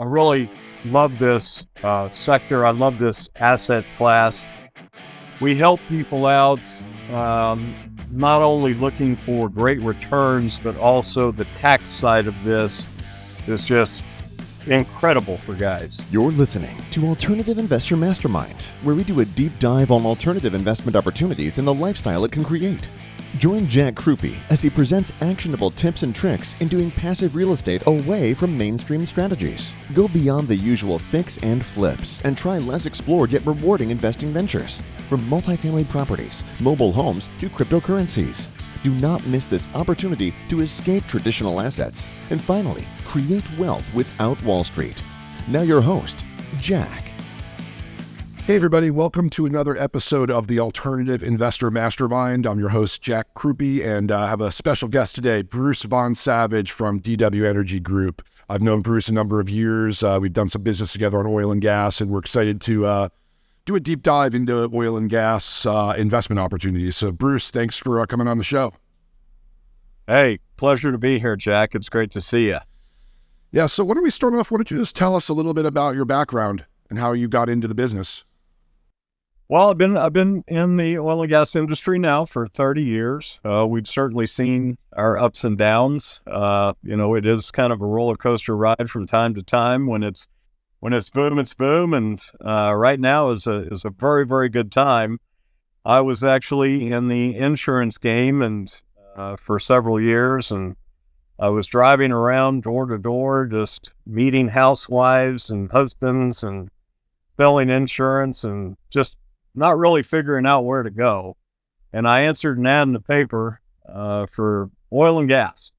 I really love this sector. I love this asset class. We help people out, um, not only looking for great returns, but also the tax side of this is just incredible for guys. You're listening to Alternative Investor Mastermind, where we do a deep dive on alternative investment opportunities and the lifestyle it can create. Join Jack Krupey as he presents actionable tips and tricks in doing passive real estate away from mainstream strategies. Go beyond the usual fix and flips and try less explored yet rewarding investing ventures, from multifamily properties, mobile homes to cryptocurrencies. Do not miss this opportunity to escape traditional assets and finally create wealth without Wall Street. Now your host, Jack. Hey everybody, welcome to another episode of the Alternative Investor Mastermind. I'm your host, Jack Krupey, and I have a special guest today, Bruce Von Savage from DW Energy Group. I've known Bruce a number of years. We've done some business together on oil and gas, and we're excited to do a deep dive into oil and gas investment opportunities. So Bruce, thanks for coming on the show. Hey, pleasure to be here, Jack. It's great to see you. Yeah, so why don't we start off? Why don't you just tell us a little bit about your background and how you got into the business? Well, I've been in the oil and gas industry now for 30 years. We've certainly seen our ups and downs. It is kind of a roller coaster ride from time to time. When it's boom, it's boom. And right now is a very, very good time. I was actually in the insurance game and for several years, and I was driving around door to door, just meeting housewives and husbands and selling insurance and just not really figuring out where to go. And I answered an ad in the paper for oil and gas.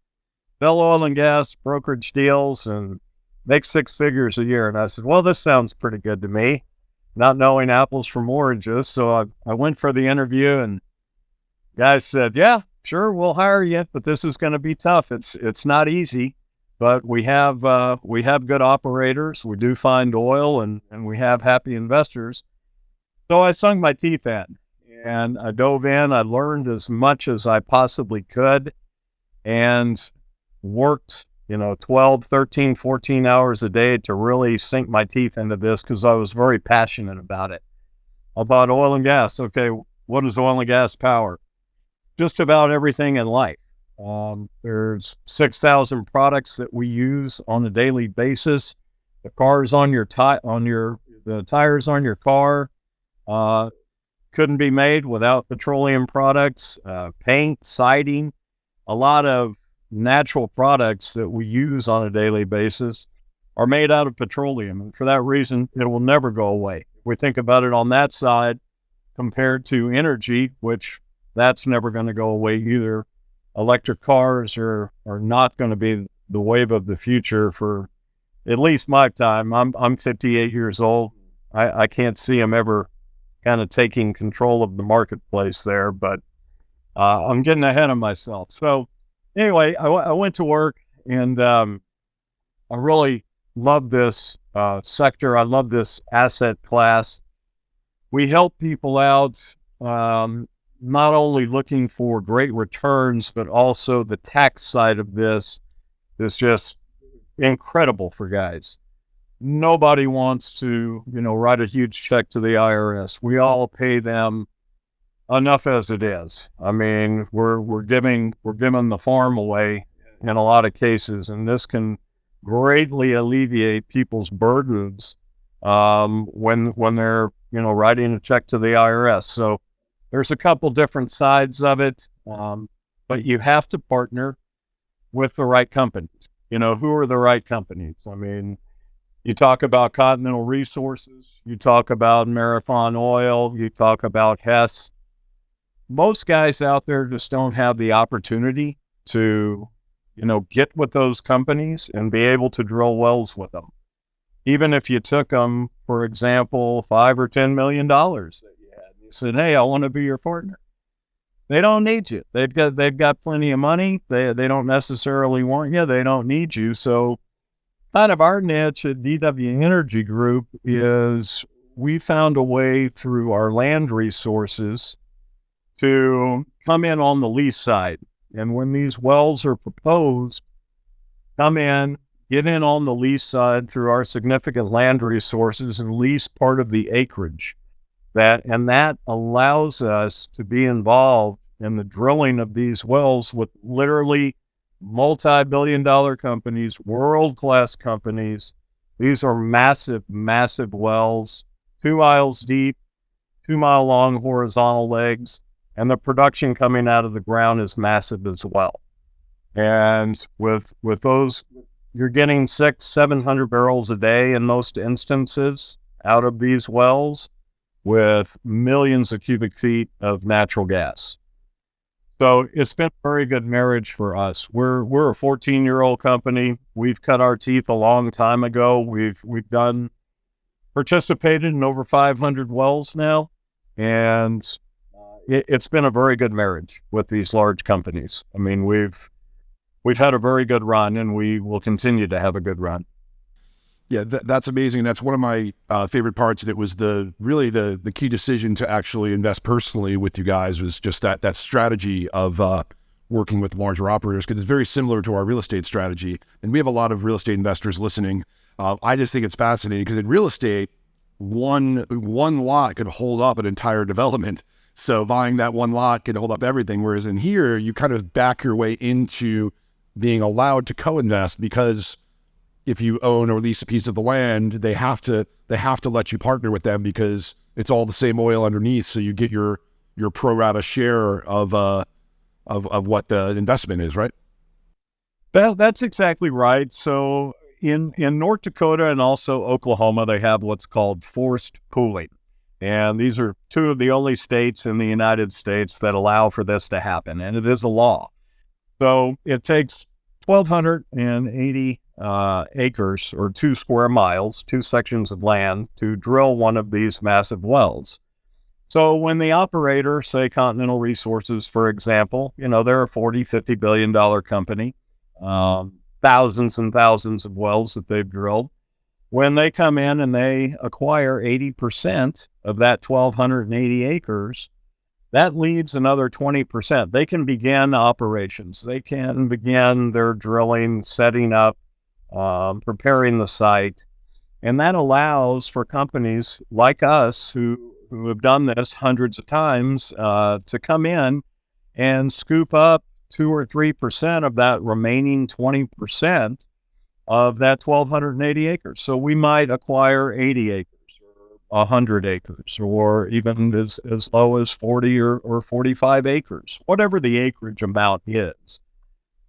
Sell oil and gas, brokerage deals, and make six figures a year. And I said, well, this sounds pretty good to me, not knowing apples from oranges. So I went for the interview, and guys said, yeah, sure, we'll hire you, but this is going to be tough. It's not easy, but we have good operators. We do find oil, and we have happy investors. So I sunk my teeth in, and I dove in. I learned as much as I possibly could and worked, 12, 13, 14 hours a day to really sink my teeth into this because I was very passionate about it. About oil and gas. Okay, what is oil and gas power? Just about everything in life. There's 6,000 products that we use on a daily basis. The cars on your the tires on your car couldn't be made without petroleum products, paint, siding, a lot of natural products that we use on a daily basis are made out of petroleum. And for that reason, it will never go away. If we think about it on that side compared to energy, which that's never going to go away either. Electric cars are not going to be the wave of the future for at least my time. I'm 58 years old. I can't see them ever kind of taking control of the marketplace there, but I'm getting ahead of myself. So anyway, I went to work, and I really love this sector. I love this asset class. We help people out, not only looking for great returns, but also the tax side of this is just incredible for guys. Nobody wants to, write a huge check to the IRS. We all pay them enough as it is. I mean, we're giving the farm away in a lot of cases, and this can greatly alleviate people's burdens when they're writing a check to the IRS. So there's a couple different sides of it, but you have to partner with the right companies. Who are the right companies? I mean, you talk about Continental Resources, you talk about Marathon Oil, you talk about Hess. Most guys out there just don't have the opportunity to, get with those companies and be able to drill wells with them. Even if you took them, for example, $5 or $10 million that you had, you said, hey, I want to be your partner. They don't need you. They've got plenty of money. They don't necessarily want you. They don't need you. So kind of our niche at DW Energy Group is we found a way through our land resources to come in on the lease side. And when these wells are proposed, come in, get in on the lease side through our significant land resources and lease part of the acreage. That allows us to be involved in the drilling of these wells with literally multi-billion-dollar companies, world-class companies. These are massive, massive wells, 2 miles deep, 2-mile long horizontal legs, and the production coming out of the ground is massive as well. And with those, you're getting 600-700 barrels a day in most instances out of these wells, with millions of cubic feet of natural gas. So it's been a very good marriage for us. We're a 14-year-old company. We've cut our teeth a long time ago. We've participated in over 500 wells now, and it's been a very good marriage with these large companies. I mean, we've had a very good run, and we will continue to have a good run. Yeah, that's amazing. That's one of my favorite parts. And it was the key decision to actually invest personally with you guys was just that strategy of working with larger operators, because it's very similar to our real estate strategy. And we have a lot of real estate investors listening. I just think it's fascinating because in real estate, one lot could hold up an entire development. So buying that one lot can hold up everything. Whereas in here, you kind of back your way into being allowed to co-invest, because if you own or lease a piece of the land, they have to let you partner with them because it's all the same oil underneath. So you get your pro rata share of what the investment is, right? That's exactly right. So in North Dakota and also Oklahoma, they have what's called forced pooling. And these are two of the only states in the United States that allow for this to happen. And it is a law. So it takes 1,280 acres or 2 square miles, 2 sections of land, to drill one of these massive wells. So when the operator, say Continental Resources, for example, they're a $40-50 billion company, thousands and thousands of wells that they've drilled. When they come in and they acquire 80% of that 1,280 acres, that leaves another 20%. They can begin operations. They can begin their drilling, setting up, preparing the site. And that allows for companies like us who have done this hundreds of times to come in and scoop up 2 or 3% of that remaining 20% of that 1,280 acres. So we might acquire 80 acres. 100 acres, or even as low as 40 or 45 acres, whatever the acreage amount is.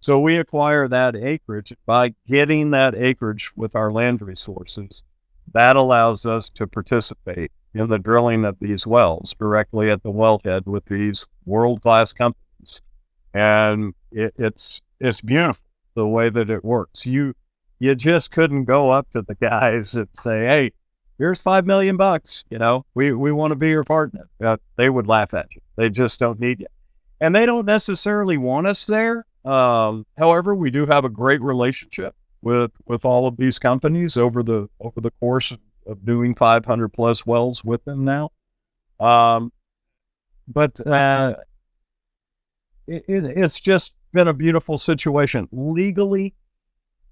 So we acquire that acreage. By getting that acreage with our land resources, that allows us to participate in the drilling of these wells directly at the wellhead with these world-class companies. And it's beautiful the way that it works. You just couldn't go up to the guys and say, "Hey, here's $5 million, we want to be your partner." They would laugh at you. They just don't need you. And they don't necessarily want us there. However, we do have a great relationship with all of these companies over the course of doing 500 plus wells with them now. But it's just been a beautiful situation. Legally,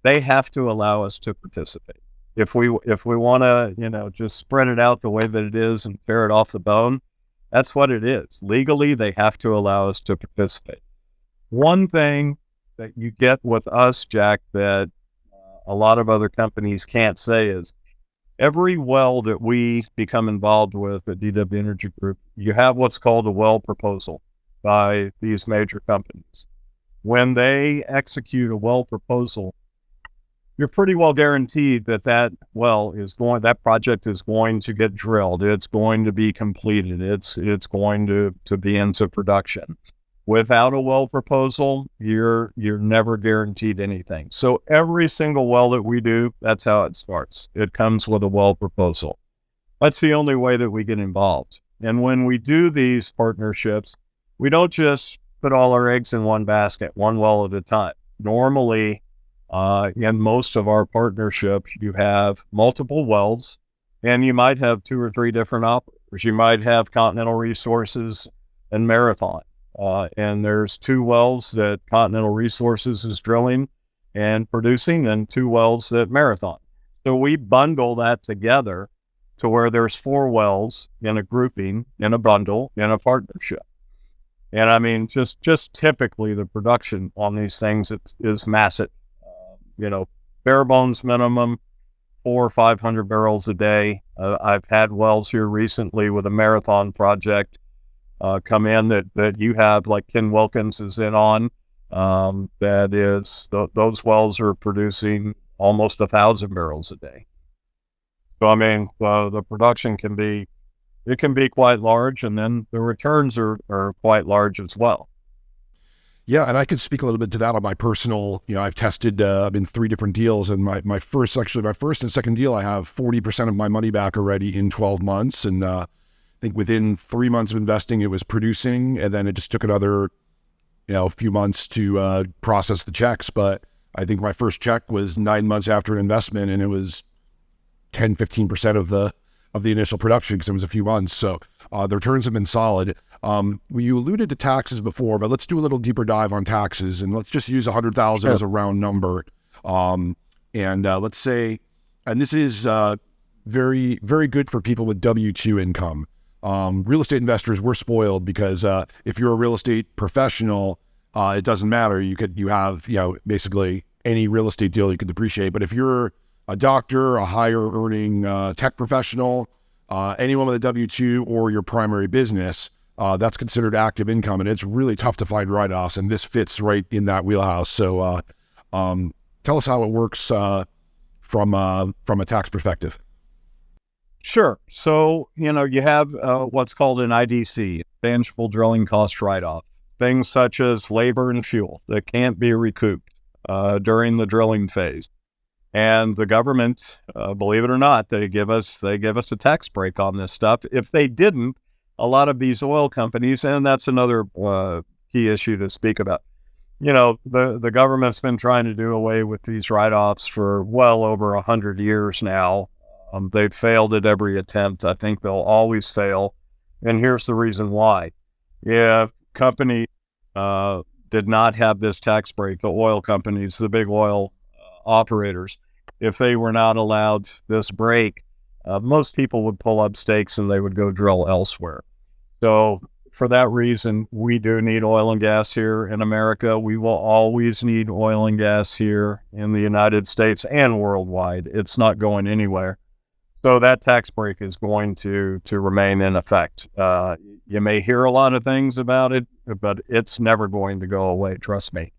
they have to allow us to participate. If we want to, just spread it out the way that it is and tear it off the bone, that's what it is. Legally, they have to allow us to participate. One thing that you get with us, Jack, that a lot of other companies can't say is every well that we become involved with at DW Energy Group, you have what's called a well proposal by these major companies. When they execute a well proposal, you're pretty well guaranteed that that project is going to get drilled. It's going to be completed. It's going to be into production. Without a well proposal, you're never guaranteed anything. So every single well that we do, that's how it starts. It comes with a well proposal. That's the only way that we get involved. And when we do these partnerships, we don't just put all our eggs in one basket, one well at a time. Normally, in most of our partnerships, you have multiple wells, and you might have 2 or 3 different operators. You might have Continental Resources and Marathon, and there's 2 wells that Continental Resources is drilling, and producing, and 2 wells at Marathon. So we bundle that together to where there's 4 wells in a grouping, in a bundle, in a partnership. And I mean, just typically the production on these things is massive. Bare bones minimum, 400 or 500 barrels a day. I've had wells here recently with a Marathon project come in that you have, like Ken Wilkins is in on. That is, those wells are producing almost 1,000 barrels a day. So I mean, the production can be quite large, and then the returns are quite large as well. Yeah, and I could speak a little bit to that on my personal, I've tested, I've been 3 different deals, and my first and second deal, I have 40% of my money back already in 12 months. And I think within 3 months of investing, it was producing, and then it just took another, a few months to process the checks. But I think my first check was 9 months after an investment, and it was 10-15% of the initial production because it was a few months. So the returns have been solid. You alluded to taxes before, but let's do a little deeper dive on taxes, and let's just use 100,000 as a round number. Let's say, and this is very, very good for people with W-2 income. Real estate investors, we're spoiled because if you're a real estate professional, it doesn't matter. You have basically any real estate deal you could depreciate. But if you're a doctor, a higher earning tech professional, anyone with a W-2 or your primary business, that's considered active income, and it's really tough to find write-offs, and this fits right in that wheelhouse. So tell us how it works from a tax perspective. Sure. So, you have what's called an IDC, tangible drilling cost write-off, things such as labor and fuel that can't be recouped during the drilling phase. And the government, believe it or not, they give us a tax break on this stuff. If they didn't, a lot of these oil companies, and that's another key issue to speak about. The government's been trying to do away with these write-offs for well over 100 years now. They've failed at every attempt. I think they'll always fail. And here's the reason why. If company did not have this tax break, the oil companies, the big oil operators, if they were not allowed this break, most people would pull up stakes and they would go drill elsewhere. So for that reason, we do need oil and gas here in America. We will always need oil and gas here in the United States and worldwide. It's not going anywhere. So that tax break is going to remain in effect. You may hear a lot of things about it, but it's never going to go away, trust me.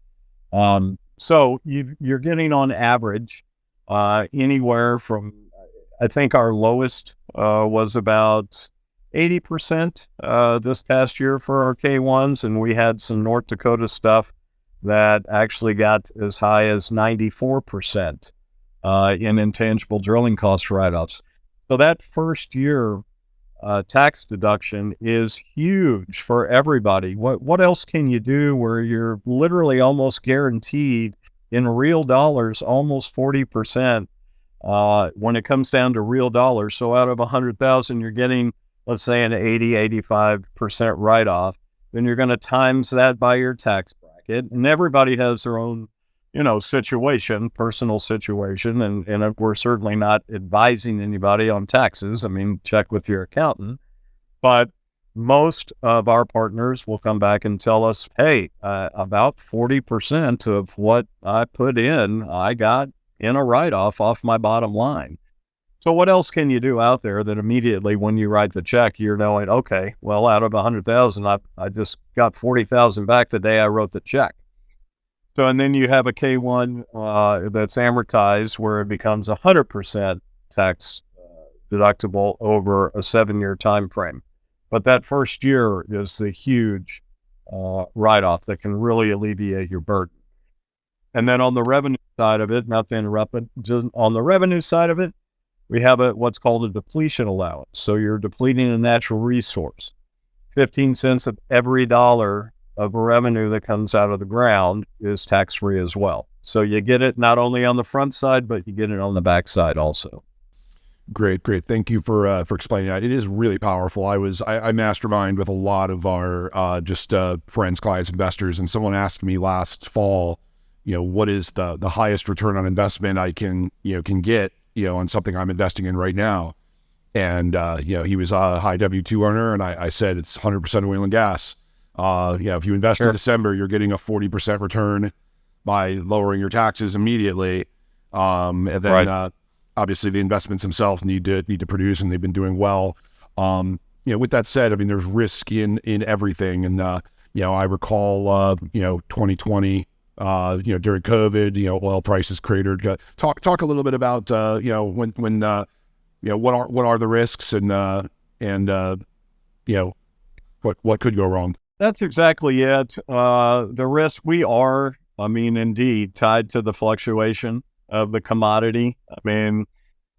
So you're getting on average anywhere from, I think our lowest was about 80% this past year for our K1s, and we had some North Dakota stuff that actually got as high as 94% in intangible drilling cost write-offs. So that first year tax deduction is huge for everybody. What else can you do where you're literally almost guaranteed in real dollars, almost 40% when it comes down to real dollars? So out of 100,000, you're getting, let's say, an 85% write-off. Then you're going to times that by your tax bracket, and everybody has their own situation, personal situation, and we're certainly not advising anybody on taxes. I mean, check with your accountant. But most of our partners will come back and tell us, hey, about 40% of what I put in, I got in a write-off off my bottom line. So what else can you do out there that immediately when you write the check, you're knowing, okay, well, out of 100,000, I just got 40,000 back the day I wrote the check. So, and then you have a K1 that's amortized where it becomes 100% tax deductible over a 7-year time frame. But that first year is the huge write-off that can really alleviate your burden. And then on the revenue side of it, not to interrupt, but just on the revenue side of it, we have what's called a depletion allowance. So you're depleting a natural resource. 15 cents of every dollar of revenue that comes out of the ground is tax-free as well. So you get it not only on the front side, but you get it on the back side also. Great. Thank you for explaining that. It is really powerful. I mastermind with a lot of our friends, clients, investors, and someone asked me last fall, what is the highest return on investment I can get, on something I'm investing in right now. And, he was a high W-2 earner, and I said it's 100% oil and gas. If you invest in December, you're getting a 40% return by lowering your taxes immediately. And then obviously the investments themselves need to produce, and they've been doing well. With that said, I mean, there's risk in everything. And, I recall, 2020, during COVID, oil prices cratered. Talk a little bit about, when what are the risks, and what could go wrong? That's exactly it. The risk, we are, indeed tied to the fluctuation of the commodity. I mean,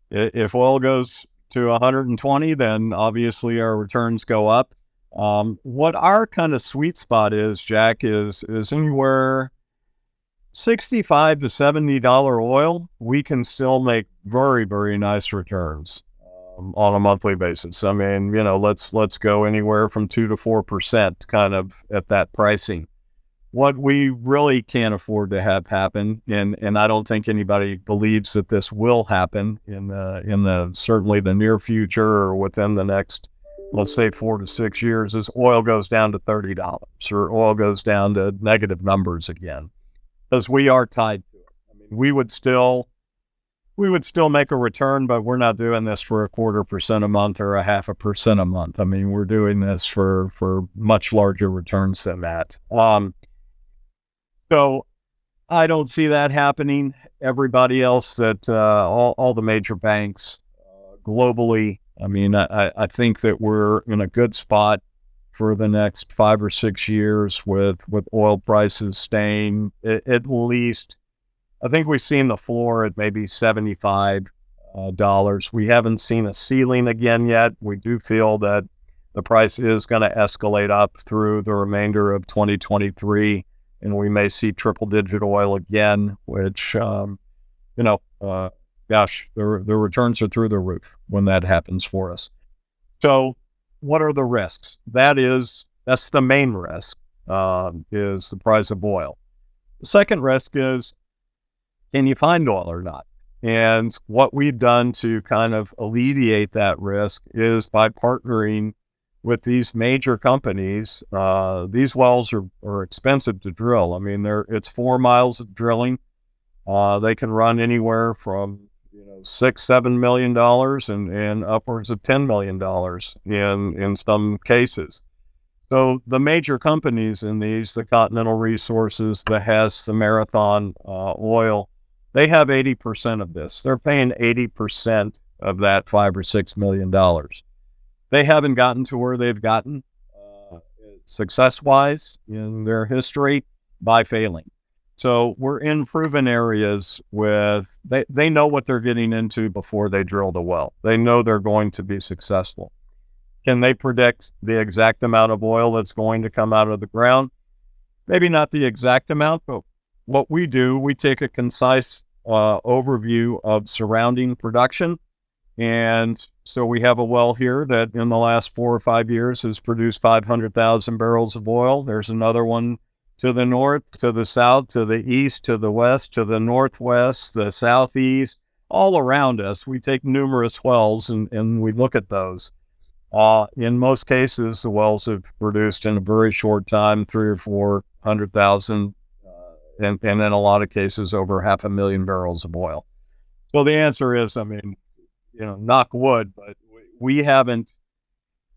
if oil goes to 120, then obviously our returns go up. What our kind of sweet spot is, Jack, is anywhere $65 to $70 oil, we can still make very, very nice returns on a monthly basis. I mean, let's go anywhere from 2 to 4% kind of at that pricing. What we really can't afford to have happen, and I don't think anybody believes that this will happen in the certainly the near future or within the next, let's say 4 to 6 years, is oil goes down to $30 or oil goes down to negative numbers again. Because we are tied to it. I mean, we would still make a return, but we're not doing this for 0.25% a month or 0.5% a month. I mean, we're doing this for much larger returns than that. So I don't see that happening. Everybody else that all the major banks globally, I mean, I think that we're in a good spot for the next 5 or 6 years with oil prices staying at least, I think we've seen the floor at maybe $75. We haven't seen a ceiling again yet. We do feel that the price is going to escalate up through the remainder of 2023, and we may see triple-digit oil again, which, the returns are through the roof when that happens for us. So what are the risks? That's the main risk, is the price of oil. The second risk is, can you find oil or not? And what we've done to kind of alleviate that risk is by partnering with these major companies. These wells are expensive to drill. I mean, it's 4 miles of drilling. They can run anywhere from $6-7 million and upwards of $10 million in some cases. So the major companies in these, the Continental Resources, the Hess, the Marathon Oil, they have 80% of this. They're paying 80% of that $5 or $6 million. They haven't gotten to where they've gotten success-wise in their history by failing. So we're in proven areas with, they know what they're getting into before they drill the well. They know they're going to be successful. Can they predict the exact amount of oil that's going to come out of the ground? Maybe not the exact amount, but what we do, we take a concise overview of surrounding production. And so we have a well here that in the last 4 or 5 years has produced 500,000 barrels of oil. There's another one to the north, to the south, to the east, to the west, to the northwest, the southeast, all around us. We take numerous wells and we look at those. In most cases, the wells have produced in a very short time 300,000 or 400,000, and in a lot of cases over 500,000 barrels of oil. So the answer is, knock wood, but we haven't,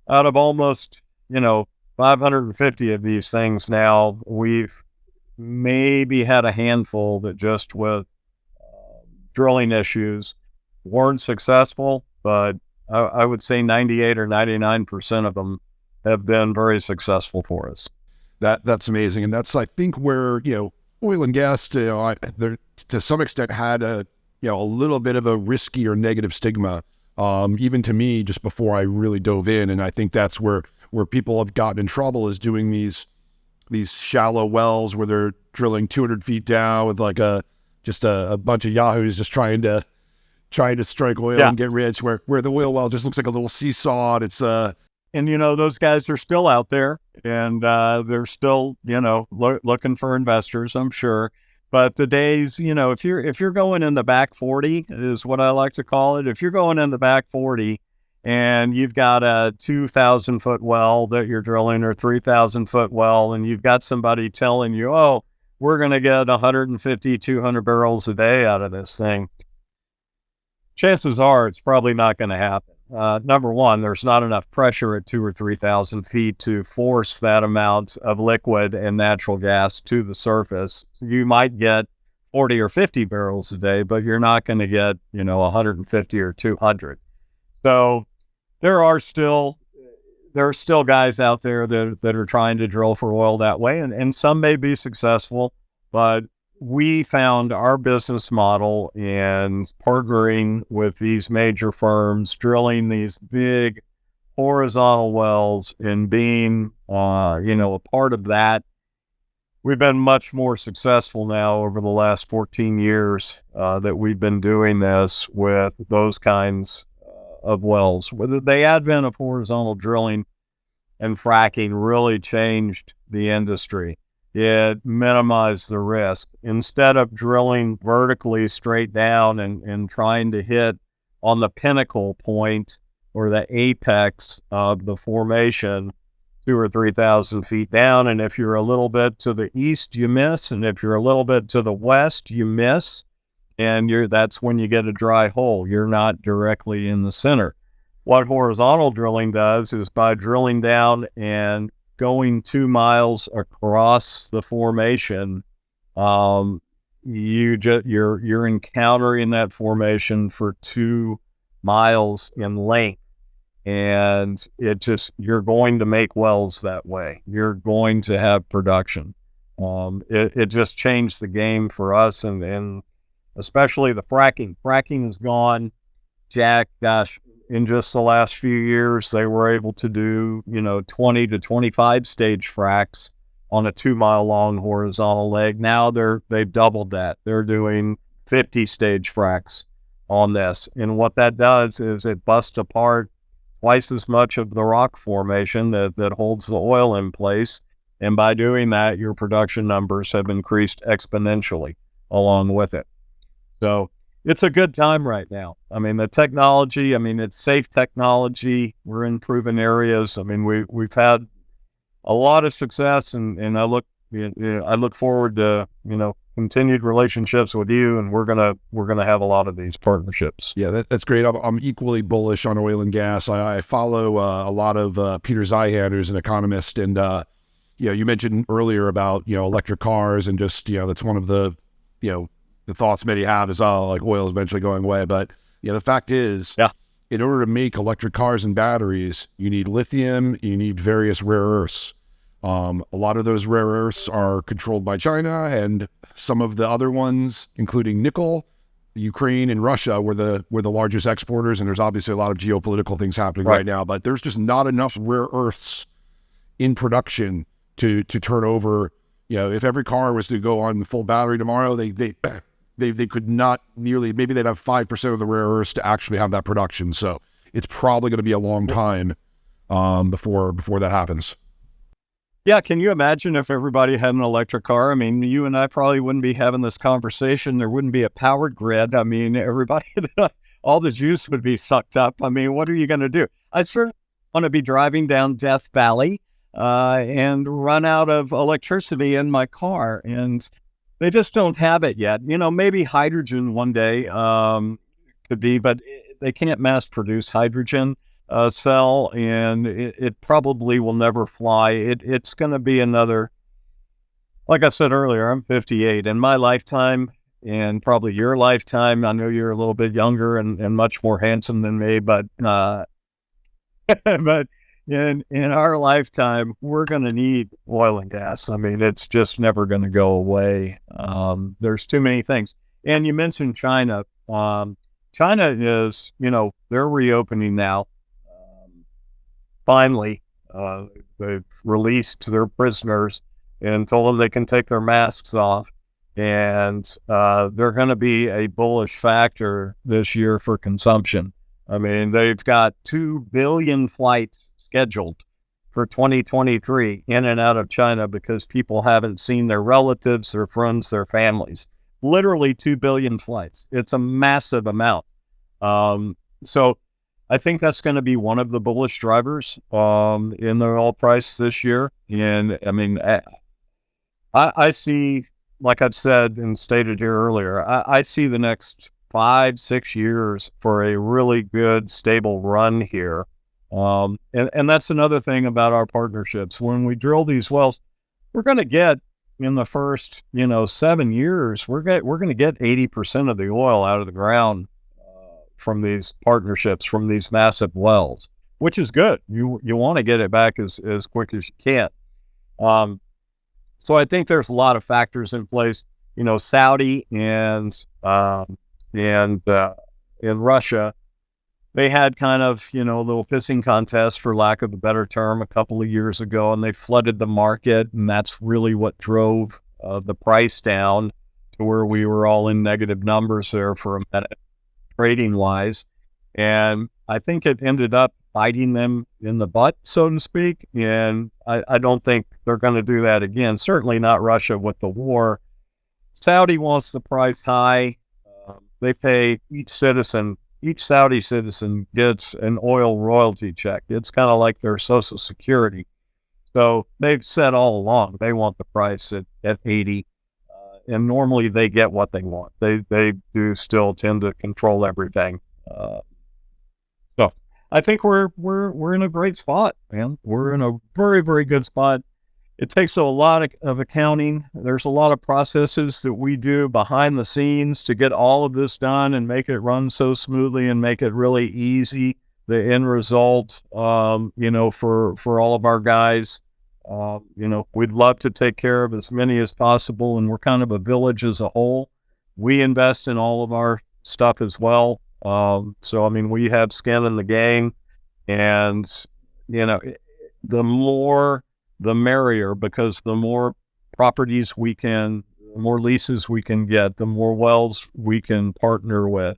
out of almost, 550 of these things now, we've maybe had a handful that just with drilling issues weren't successful, but I would say 98 or 99% of them have been very successful for us. That's amazing. And that's, I think, where, oil and gas, to some extent had a little bit of a risky or negative stigma, even to me, just before I really dove in. And I think that's where people have gotten in trouble, is doing these shallow wells where they're drilling 200 feet down with like a bunch of yahoos just trying to strike oil and get rich, where the oil well just looks like a little seesaw. And those guys are still out there, and they're still looking for investors, I'm sure. But the days, if you're going in the back 40 is what I like to call it. If you're going in the back 40 and you've got a 2,000 foot well that you're drilling or 3,000 foot well, and you've got somebody telling you, oh, we're going to get 150, 200 barrels a day out of this thing, chances are it's probably not going to happen. Number one, there's not enough pressure at 2,000 or 3,000 feet to force that amount of liquid and natural gas to the surface. You might get 40 or 50 barrels a day, but you're not going to get, 150 or 200. So there are still guys out there that are trying to drill for oil that way, and some may be successful, but we found our business model in partnering with these major firms, drilling these big horizontal wells and being, a part of that. We've been much more successful now over the last 14 years that we've been doing this with those kinds of wells. The advent of horizontal drilling and fracking really changed the industry. It minimized the risk. Instead of drilling vertically straight down and trying to hit on the pinnacle point or the apex of the formation 2,000 or 3,000 feet down, and if you're a little bit to the east, you miss, and if you're a little bit to the west, you miss, and that's when you get a dry hole. You're not directly in the center. What horizontal drilling does is by drilling down and going 2 miles across the formation, you're encountering that formation for 2 miles in length, and you're going to make wells that way. You're going to have production. It just changed the game for us, and especially the fracking. Fracking is gone, Jack. Gosh, in just the last few years, they were able to do, 20 to 25 stage fracks on a 2 mile long horizontal leg. Now they've doubled that. They're doing 50 stage fracks on this. And what that does is it busts apart twice as much of the rock formation that holds the oil in place. And by doing that, your production numbers have increased exponentially along with it. So it's a good time right now. I mean, the technology, it's safe technology. We're in proven areas. We've had a lot of success, and I look forward to, continued relationships with you, and we're gonna have a lot of these partnerships. Yeah, that's great. I'm equally bullish on oil and gas. I follow a lot of Peter Zeihan, who's an economist, and you mentioned earlier about electric cars, and just that's one of the the thoughts many have is, like oil is eventually going away. But the fact is, in order to make electric cars and batteries, you need lithium, you need various rare earths. A lot of those rare earths are controlled by China, and some of the other ones, including nickel, Ukraine and Russia were the largest exporters. And there's obviously a lot of geopolitical things happening right now, but there's just not enough rare earths in production to turn over. If every car was to go on the full battery tomorrow, they could not nearly, maybe they'd have 5% of the rare earths to actually have that production. So it's probably going to be a long time before that happens. Yeah, can you imagine if everybody had an electric car? You and I probably wouldn't be having this conversation. There wouldn't be a power grid. Everybody, all the juice would be sucked up. What are you going to do? I certainly want to be driving down Death Valley and run out of electricity in my car, and they just don't have it yet. Maybe hydrogen one day could be, but they can't mass produce hydrogen cell, and it probably will never fly. It's going to be another, like I said earlier, I'm 58. In my lifetime, and probably your lifetime, I know you're a little bit younger and much more handsome than me, but but in our lifetime, we're going to need oil and gas. It's just never going to go away. There's too many things. And you mentioned China. China is, they're reopening now. Finally, they've released their prisoners and told them they can take their masks off. And they're going to be a bullish factor this year for consumption. They've got 2 billion flights scheduled for 2023 in and out of China because people haven't seen their relatives, their friends, their families. Literally 2 billion flights. It's a massive amount. So I think that's going to be one of the bullish drivers in the oil price this year. And I mean, I see, like I've said and stated here earlier, I see the next 5-6 years for a really good, stable run here. And that's another thing about our partnerships. When we drill these wells, we're going to get in the first, 7 years, we're going to get 80% of the oil out of the ground from these partnerships, from these massive wells, which is good. You want to get it back as quick as you can. So I think there's a lot of factors in place. Saudi and Russia, they had kind of, a little pissing contest, for lack of a better term, a couple of years ago, and they flooded the market, and that's really what drove the price down to where we were all in negative numbers there for a minute, trading-wise. And I think it ended up biting them in the butt, so to speak, and I don't think they're going to do that again, certainly not Russia with the war. Saudi wants the price high. They pay each Saudi citizen gets an oil royalty check. It's kind of like their Social Security. So they've said all along they want the price at 80, and normally they get what they want. They do still tend to control everything. So I think we're in a great spot, man. We're in a very, very good spot. It takes a lot of accounting. There's a lot of processes that we do behind the scenes to get all of this done and make it run so smoothly and make it really easy. The end result, for all of our guys, we'd love to take care of as many as possible, and we're kind of a village as a whole. We invest in all of our stuff as well. So, I mean, we have skin in the game, and, the more the merrier, because the more properties the more leases we can get, the more wells we can partner with.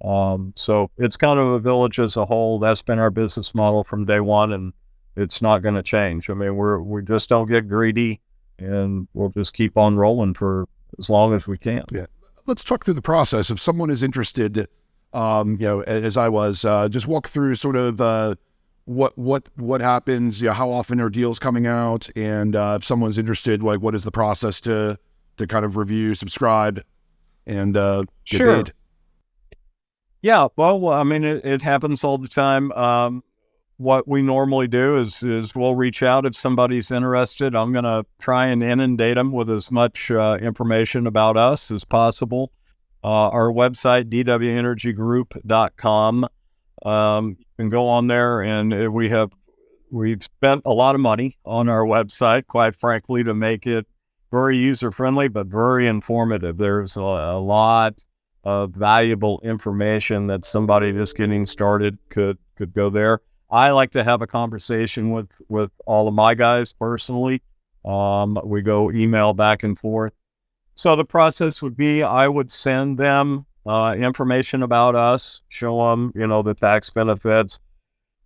So it's kind of a village as a whole. That's been our business model from day one, and it's not going to change. I mean, we just don't get greedy, and we'll just keep on rolling for as long as we can. Yeah. Let's talk through the process. If someone is interested, as I was, just walk through sort of, what happens, how often are deals coming out, and if someone's interested, like, what is the process to kind of review, subscribe, and get Sure. paid? Yeah, well, I mean, it happens all the time. What we normally do is we'll reach out if somebody's interested. I'm going to try and inundate them with as much information about us as possible. Our website, dwenergygroup.com. You can go on there, and we've spent a lot of money on our website, quite frankly, to make it very user-friendly, but very informative. There's a lot of valuable information that somebody just getting started could go there. I like to have a conversation with all of my guys personally. We go email back and forth. So the process would be, I would send them information about us, show them, the tax benefits.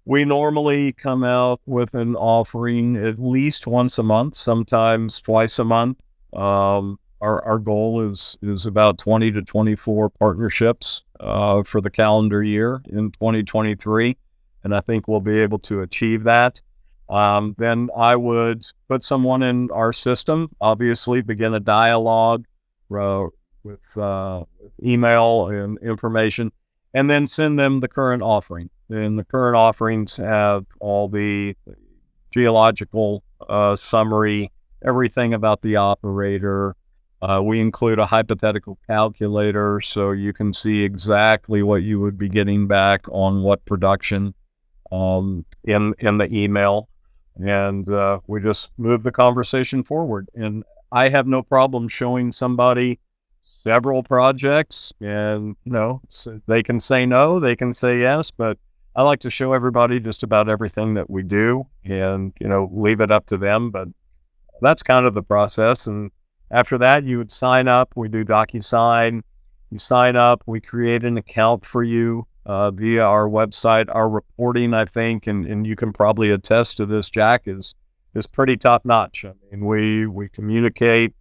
We normally come out with an offering at least once a month, sometimes twice a month. Our goal is about 20 to 24 partnerships for the calendar year in 2023, and I think we'll be able to achieve that. Then I would put someone in our system, obviously begin a dialogue with email and information, and then send them the current offering. And the current offerings have all the geological summary, everything about the operator. We include a hypothetical calculator, so you can see exactly what you would be getting back on what production in the email. And we just move the conversation forward. And I have no problem showing somebody several projects, and so they can say no, they can say yes, but I like to show everybody just about everything that we do, and leave it up to them. But that's kind of the process. And after that, you would sign up. We do DocuSign. You sign up. We create an account for you. via our website. Our reporting, I think, and you can probably attest to this, Jack, is pretty top notch. I mean, we communicate.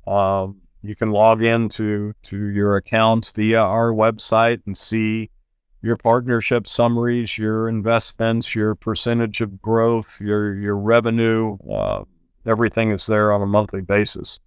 You can log into your account via our website and see your partnership summaries, your investments, your percentage of growth, your revenue. Everything is there on a monthly basis.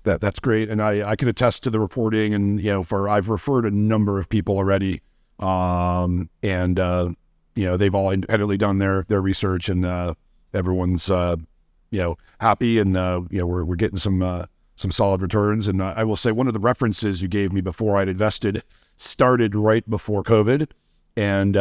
That's great, and I can attest to the reporting. And I've referred a number of people already, and they've all independently done their research, and everyone's happy, and we're getting some solid returns. And I will say, one of the references you gave me before I'd invested started right before COVID. And,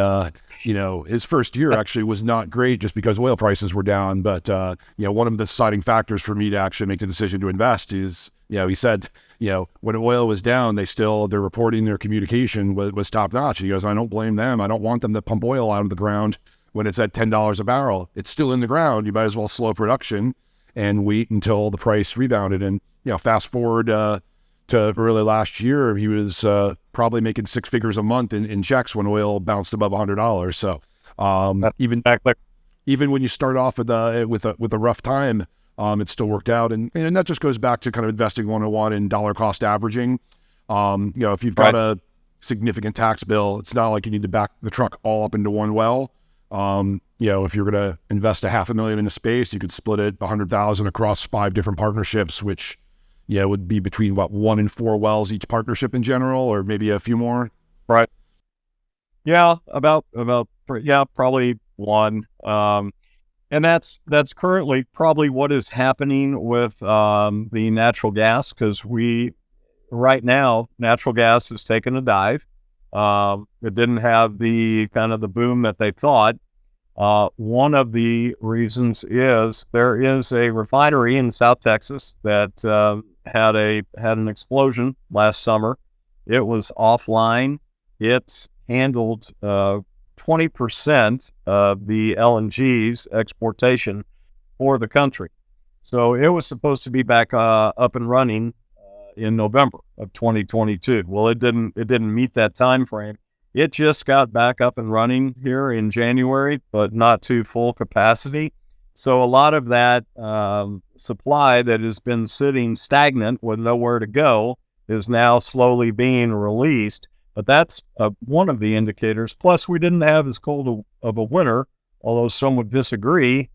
his first year actually was not great just because oil prices were down. But, one of the deciding factors for me to actually make the decision to invest is, he said, when oil was down, their reporting, their communication was top notch. He goes, I don't blame them. I don't want them to pump oil out of the ground when it's at $10 a barrel. It's still in the ground. You might as well slow production and wait until the price rebounded. And, fast forward to early last year, he was probably making six figures a month in checks when oil bounced above $100. So even when you start off with a rough time, it still worked out. And that just goes back to kind of investing 101 in dollar cost averaging. If you've got a significant tax bill, it's not like you need to back the truck all up into one well. If you're going to invest $500,000 in a space, you could split it 100,000 across 5 different partnerships, which would be between 1 and 4 wells each partnership in general, or maybe a few more. Right. Yeah, probably 1. And that's currently probably what is happening with the natural gas, because right now natural gas has taken a dive. It didn't have the kind of the boom that they thought. One of the reasons is there is a refinery in South Texas that had an explosion last summer. It was offline. It handled 20% of the LNG's exportation for the country. So it was supposed to be back up and running in November of 2022. Well, it didn't meet that time frame. It just got back up and running here in January, but not to full capacity. So a lot of that supply that has been sitting stagnant with nowhere to go is now slowly being released. But that's one of the indicators. Plus, we didn't have as cold of a winter, although some would disagree.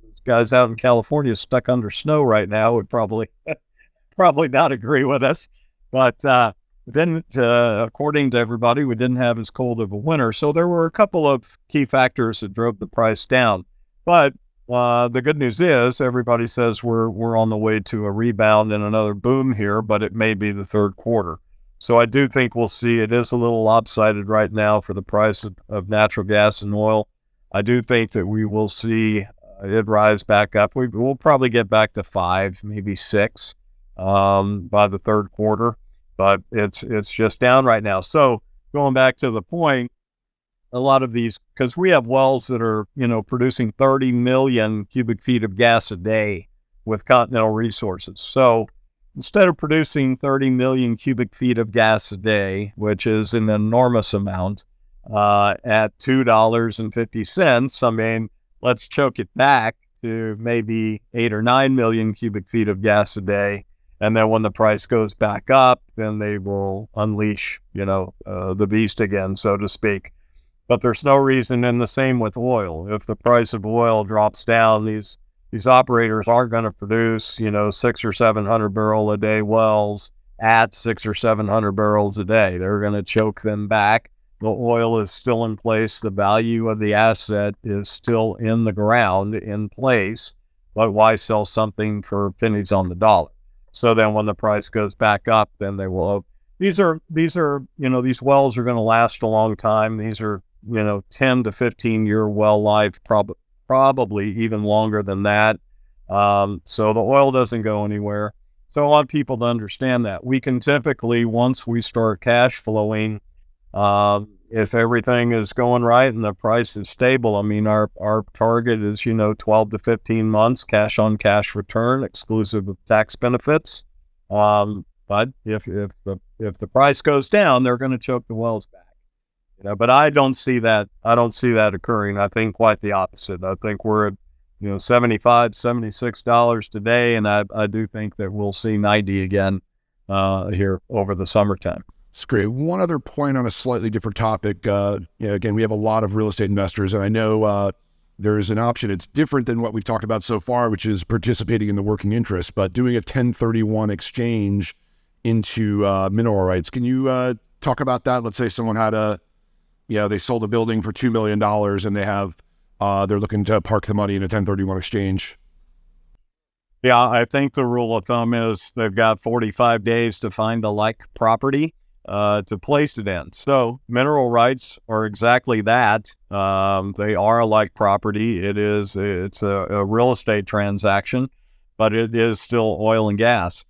Those guys out in California stuck under snow right now would probably not agree with us. But then, according to everybody, we didn't have as cold of a winter. So there were a couple of key factors that drove the price down. But the good news is everybody says we're on the way to a rebound and another boom here, but it may be the third quarter. So I do think we'll see. It is a little lopsided right now for the price of natural gas and oil. I do think that we will see it rise back up. We'll probably get back to 5, maybe 6 by the third quarter, but it's just down right now. So going back to the point, a lot of these, because we have wells that are producing 30 million cubic feet of gas a day with Continental Resources. So instead of producing 30 million cubic feet of gas a day, which is an enormous amount, at $2.50, I mean, let's choke it back to maybe 8 or 9 million cubic feet of gas a day. And then when the price goes back up, then they will unleash, the beast again, so to speak. But there's no reason, and the same with oil. If the price of oil drops down, these operators aren't going to produce, 600 or 700 barrel a day wells at 600 or 700 barrels a day. They're going to choke them back. The oil is still in place. The value of the asset is still in the ground, in place. But why sell something for pennies on the dollar? So then when the price goes back up, then they will. These wells are going to last a long time. These are, 10 to 15 year well life, probably even longer than that. So the oil doesn't go anywhere. So I want people to understand that. We can typically, once we start cash flowing, if everything is going right and the price is stable, I mean, our target is, 12 to 15 months cash on cash return, exclusive of tax benefits. But if the price goes down, they're going to choke the wells back. But I don't see that. I don't see that occurring. I think quite the opposite. I think we're at, $75, $76 today, and I do think that we'll see 90 again here over the summertime. It's great. One other point on a slightly different topic. Again, we have a lot of real estate investors, and I know there is an option. It's different than what we've talked about so far, which is participating in the working interest, but doing a 1031 exchange into mineral rights. Can you talk about that? Let's say someone had they sold a building for $2 million and they have, they're looking to park the money in a 1031 exchange. Yeah, I think the rule of thumb is they've got 45 days to find a like property to place it in. So mineral rights are exactly that. They are a like property. It's a real estate transaction, but it is still oil and gas.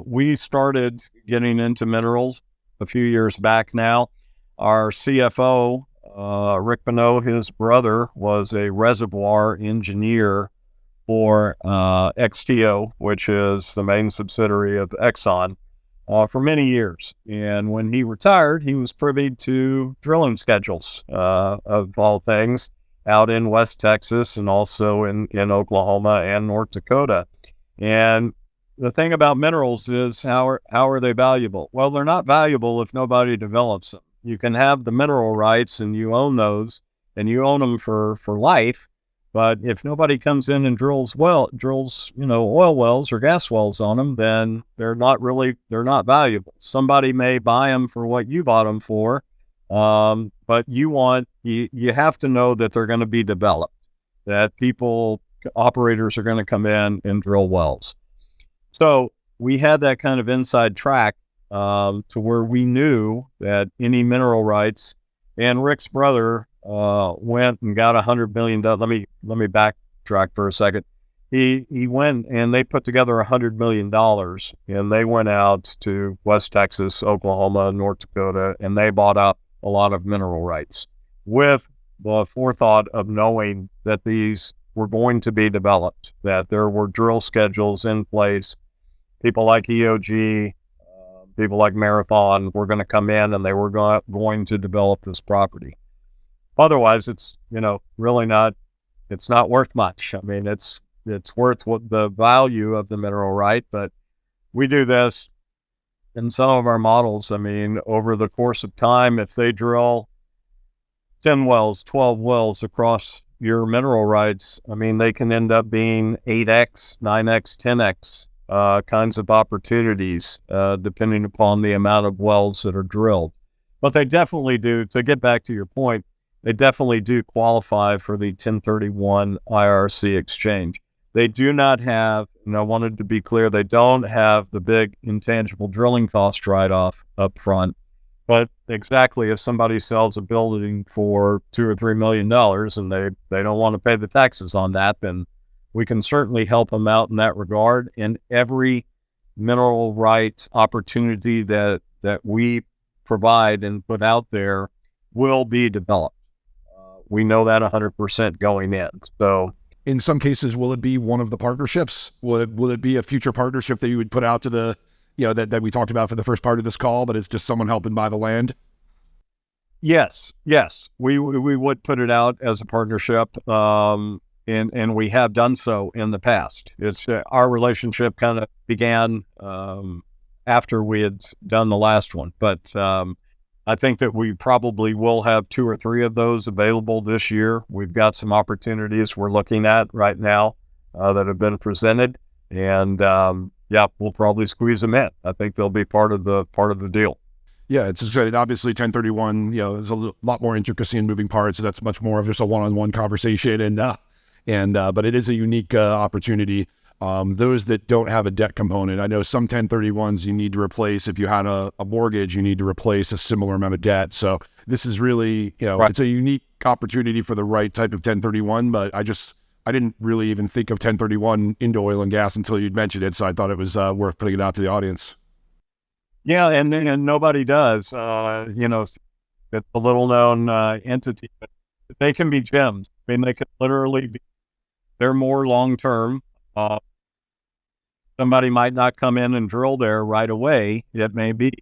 We started getting into minerals a few years back now. Our CFO, Rick Bonneau, his brother, was a reservoir engineer for XTO, which is the main subsidiary of Exxon, for many years. And when he retired, he was privy to drilling schedules of all things out in West Texas and also in Oklahoma and North Dakota. And the thing about minerals is how are they valuable? Well, they're not valuable if nobody develops them. You can have the mineral rights and you own those and you own them for life. But if nobody comes in and drills oil wells or gas wells on them, then they're not valuable. Somebody may buy them for what you bought them for, but you have to know that they're going to be developed, that operators are going to come in and drill wells. So we had that kind of inside track to where we knew that any mineral rights, and Rick's brother went and got $100 million. Let me backtrack for a second. He went and they put together $100 million and they went out to West Texas, Oklahoma, North Dakota, and they bought up a lot of mineral rights with the forethought of knowing that these were going to be developed, that there were drill schedules in place. People like EOG, people like Marathon were going to come in and they were going to develop this property. Otherwise, it's really not. It's not worth much. I mean, it's worth what the value of the mineral right. But we do this in some of our models. I mean, over the course of time, if they drill 10 wells, 12 wells across your mineral rights, I mean, they can end up being 8x, 9x, 10x kinds of opportunities, depending upon the amount of wells that are drilled. But they definitely do. To get back to your point, they definitely do qualify for the 1031 IRC exchange. They do not have, and I wanted to be clear, they don't have the big intangible drilling cost write-off up front. But exactly, if somebody sells a building for $2 or $3 million and they don't want to pay the taxes on that, then we can certainly help them out in that regard. And every mineral rights opportunity that we provide and put out there will be developed. We know that 100% going in. So, in some cases, will it be one of the partnerships? Will it be a future partnership that you would put out to the, that we talked about for the first part of this call, but it's just someone helping buy the land? Yes, we would put it out as a partnership, and we have done so in the past. It's our relationship kind of began after we had done the last one, but I think that we probably will have 2 or 3 of those available this year. We've got some opportunities we're looking at right now that have been presented, and we'll probably squeeze them in. I think they'll be part of the deal. Yeah, it's exciting. Obviously, 1031, there's a lot more intricacy and moving parts, so that's much more of just a one-on-one conversation, but it is a unique opportunity. Those that don't have a debt component, I know some 1031s you need to replace. If you had a mortgage, you need to replace a similar amount of debt. So this is really, Right. It's a unique opportunity for the right type of 1031, but I didn't really even think of 1031 into oil and gas until you'd mentioned it. So I thought it was worth putting it out to the audience. Yeah, and nobody does. It's a little known entity, but they can be gems. I mean, they can literally be. They're more long term. Somebody might not come in and drill there right away. It may be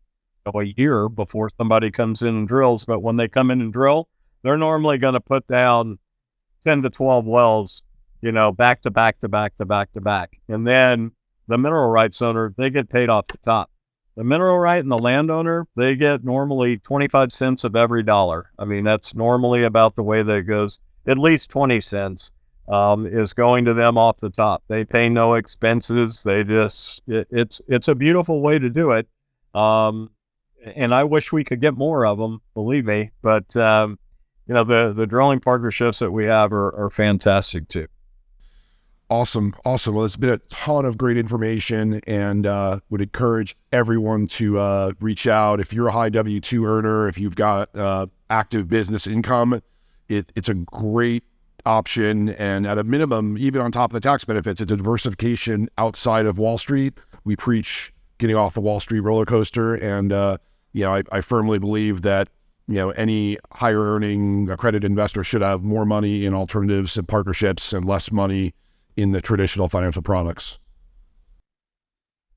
a year before somebody comes in and drills. But when they come in and drill, they're normally going to put down 10 to 12 wells, back to back to back to back to back. And then the mineral rights owner, they get paid off the top. The mineral right and the landowner, they get normally 25 cents of every dollar. I mean, that's normally about the way that it goes. At least 20 cents is going to them off the top. They pay no expenses. It's a beautiful way to do it. And I wish we could get more of them, believe me. But, the drilling partnerships that we have are fantastic too. Awesome. Well, it's been a ton of great information, and would encourage everyone to reach out. If you're a high W-2 earner, if you've got active business income, it's a great option. And at a minimum, even on top of the tax benefits, it's a diversification outside of Wall Street. We preach getting off the Wall Street roller coaster. And, I firmly believe that, any higher earning accredited investor should have more money in alternatives and partnerships and less money in the traditional financial products.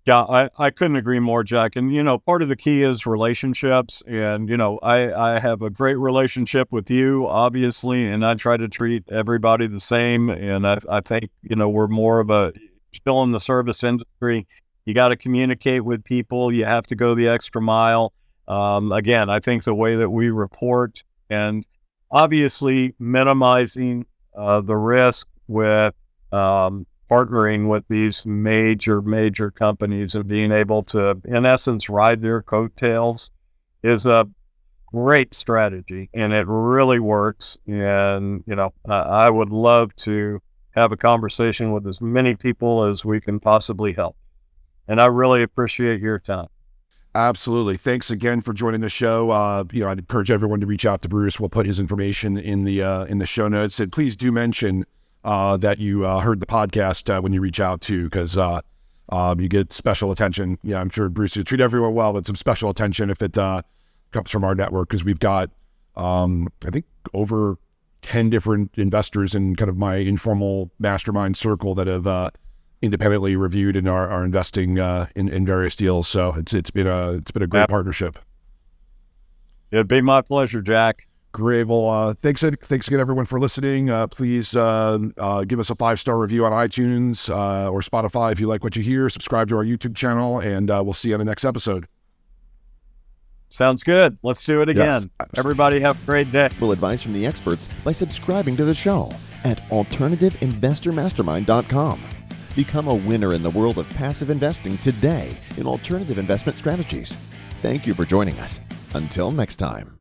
Yeah, I couldn't agree more, Jack. And, part of the key is relationships. And, I have a great relationship with you, obviously, and I try to treat everybody the same. And I think, we're more of still in the service industry. You got to communicate with people. You have to go the extra mile. Again, I think the way that we report and obviously minimizing the risk with partnering with these major companies and being able to, in essence, ride their coattails is a great strategy, and it really works. And, I would love to have a conversation with as many people as we can possibly help. And I really appreciate your time. Absolutely. Thanks again for joining the show. I'd encourage everyone to reach out to Bruce. We'll put his information in the show notes. And please do mention that you heard the podcast when you reach out too, because you get special attention. Yeah, I'm sure Bruce, you treat everyone well, but some special attention if it comes from our network, because we've got, I think, over 10 different investors in kind of my informal mastermind circle that have independently reviewed and are investing in various deals. So it's been a great partnership. It'd be my pleasure, Jack. Great. Well, thanks again, everyone, for listening. Please give us a 5-star review on iTunes or Spotify if you like what you hear. Subscribe to our YouTube channel, and we'll see you on the next episode. Sounds good. Let's do it again. Yes. Everybody have a great day. Advice from the experts by subscribing to the show at alternativeinvestormastermind.com. Become a winner in the world of passive investing today in alternative investment strategies. Thank you for joining us. Until next time.